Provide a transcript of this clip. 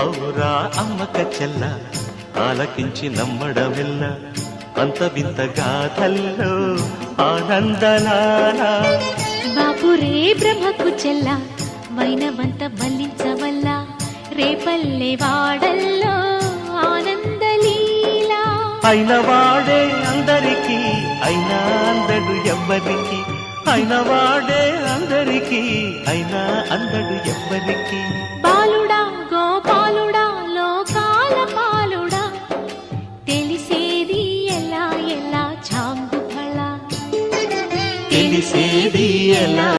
ఔరా అమ్మక చెల్ల ఆలకించి నమ్మడమెల్ల అంత వింత గాథల్లో ఆనందలాల బాపురే బ్రహ్మకు చెల్ల వైనవంత మల్లించవల్ల రేపల్లె వాడల్లో ఆనందలీలా అయిన వాడే అందరికీ అయినా అందడు ఎవ్వరికి అయిన వాడే అందరికీ అయినా అందడు ఎవ్వరికి బాలుడా గోపాలుడా లోకాల పాలుడా తెలిసేది ఎలా ఎలా చాంగు ఫళ తెలిసేది ఎలా